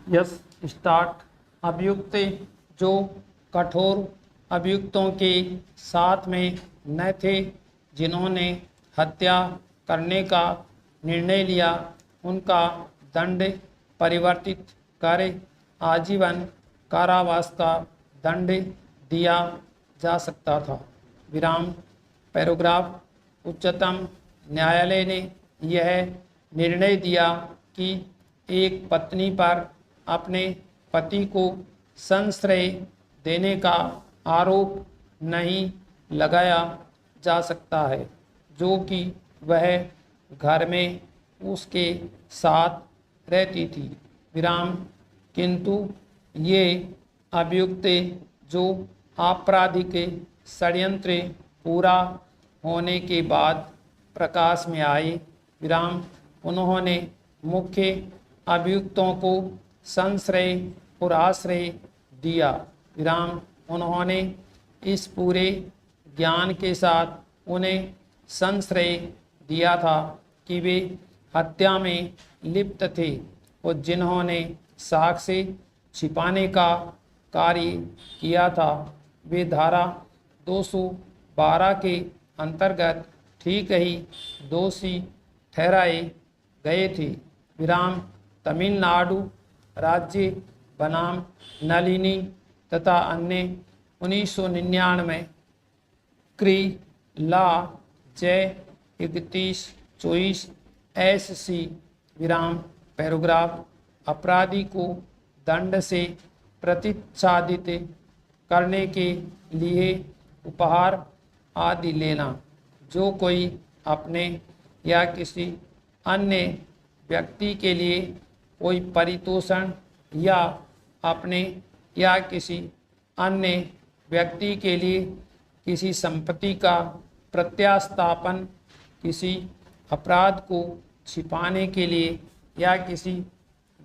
Yes start. अभियुक्त जो कठोर अभियुक्तों के साथ में न थे, जिन्होंने हत्या करने का निर्णय लिया, उनका दंड परिवर्तित कर आजीवन कारावास का दंड दिया जा सकता था। विराम। पैराग्राफ। उच्चतम न्यायालय ने यह निर्णय दिया कि एक पत्नी पर अपने पति को संश्रय देने का आरोप नहीं लगाया जा सकता है, जो कि वह घर में उसके साथ रहती थी। विराम। किंतु ये अभियुक्त जो आपराधिक षड्यंत्र पूरा होने के बाद प्रकाश में आए, विराम, उन्होंने मुख्य अभियुक्तों को संश्रय और आश्रय दिया। विराम। उन्होंने इस पूरे ज्ञान के साथ उन्हें संश्रय दिया था कि वे हत्या में लिप्त थे और जिन्होंने साक्ष्य छिपाने का कार्य किया था, वे धारा 212 के अंतर्गत ठीक ही दोषी ठहराए गए थे। विराम। तमिलनाडु राज्य बनाम नलिनी तथा अन्य 1999 क्री ला जय 3124 SC। विराम। पैराग्राफ। अपराधी को दंड से प्रतिच्छादित करने के लिए उपहार आदि लेना। जो कोई अपने या किसी अन्य व्यक्ति के लिए कोई परितोषण या अपने या किसी अन्य व्यक्ति के लिए किसी संपत्ति का प्रत्यास्थापन, किसी अपराध को छिपाने के लिए या किसी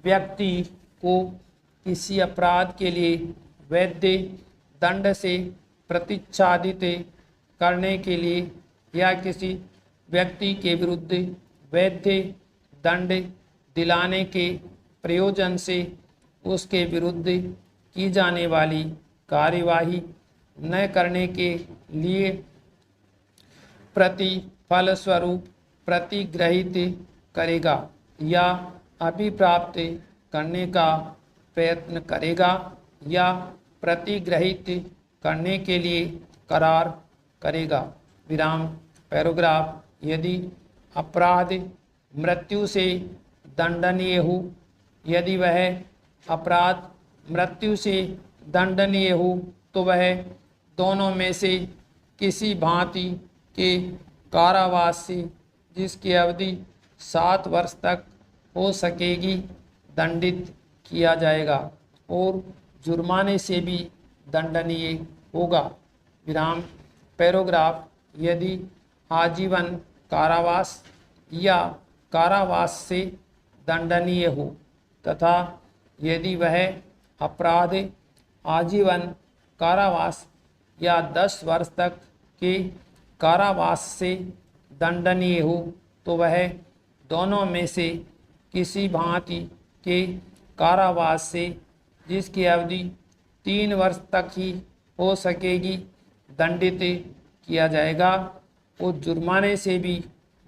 व्यक्ति को किसी अपराध के लिए वैध दंड से प्रतिच्छादित करने के लिए या किसी व्यक्ति के विरुद्ध वैध दंड दिलाने के प्रयोजन से उसके विरुद्ध की जाने वाली कार्यवाही न करने के लिए प्रतिफल स्वरूप प्रतिग्रहित करेगा या अभिप्राप्त करने का प्रयत्न करेगा या प्रतिग्रहित करने के लिए करार करेगा। विराम। पैराग्राफ। यदि अपराध मृत्यु से दंडनीय हो, यदि वह अपराध मृत्यु से दंडनीय हो, तो वह दोनों में से किसी भांति के कारावास से, जिसकी अवधि 7 वर्ष तक हो सकेगी, दंडित किया जाएगा और जुर्माने से भी दंडनीय होगा। विराम। पैराग्राफ। यदि आजीवन कारावास या कारावास से दंडनीय हो तथा यदि वह अपराध आजीवन कारावास या 10 वर्ष तक के कारावास से दंडनीय हो, तो वह दोनों में से किसी भांति के कारावास से, जिसकी अवधि 3 वर्ष तक ही हो सकेगी, दंडित किया जाएगा और जुर्माने से भी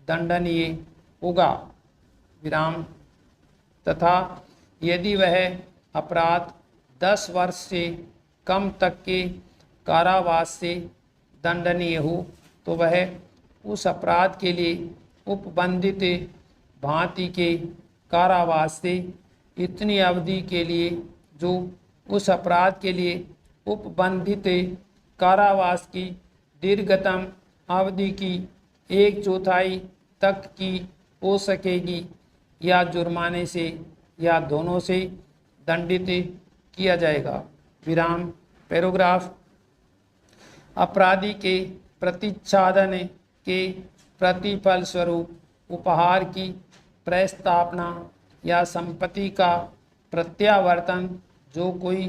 दंडनीय होगा। विराम। तथा यदि वह अपराध 10 वर्ष से कम तक के कारावास से दंडनीय हो, तो वह उस अपराध के लिए उपबंधित भांति के कारावास से इतनी अवधि के लिए जो उस अपराध के लिए उपबंधित कारावास की दीर्घतम अवधि की 1/4 तक की हो सकेगी या जुर्माने से या दोनों से दंडित किया जाएगा। विराम। पैराग्राफ। अपराधी के प्रतिच्छादन के प्रतिफल स्वरूप उपहार की प्रस्तावना या संपत्ति का प्रत्यावर्तन, जो कोई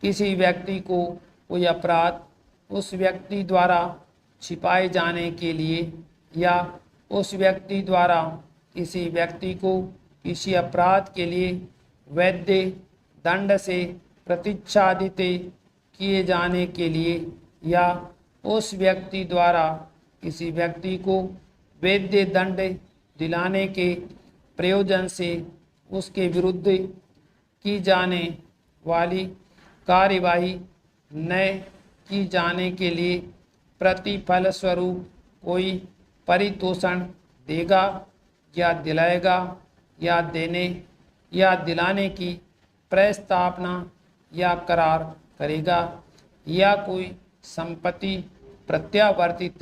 किसी व्यक्ति को कोई अपराध उस व्यक्ति द्वारा छिपाए जाने के लिए या उस व्यक्ति द्वारा किसी व्यक्ति को किसी अपराध के लिए वैध दंड से प्रतिच्छादित किए जाने के लिए या उस व्यक्ति द्वारा किसी व्यक्ति को वैध दंड दिलाने के प्रयोजन से उसके विरुद्ध की जाने वाली कार्यवाही न की जाने के लिए प्रतिफल स्वरूप कोई परितोषण देगा या दिलाएगा या देने या दिलाने की प्रस्तावना या करार करेगा या कोई संपत्ति प्रत्यावर्तित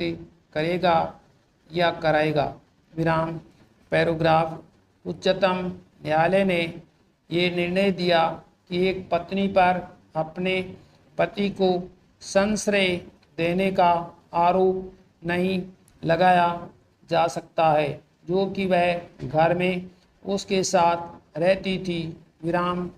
करेगा या कराएगा। विराम। पैराग्राफ। उच्चतम न्यायालय ने ये निर्णय दिया कि एक पत्नी पर अपने पति को संश्रय देने का आरोप नहीं लगाया जा सकता है जो कि वह घर में उसके साथ रहती थी। विराम।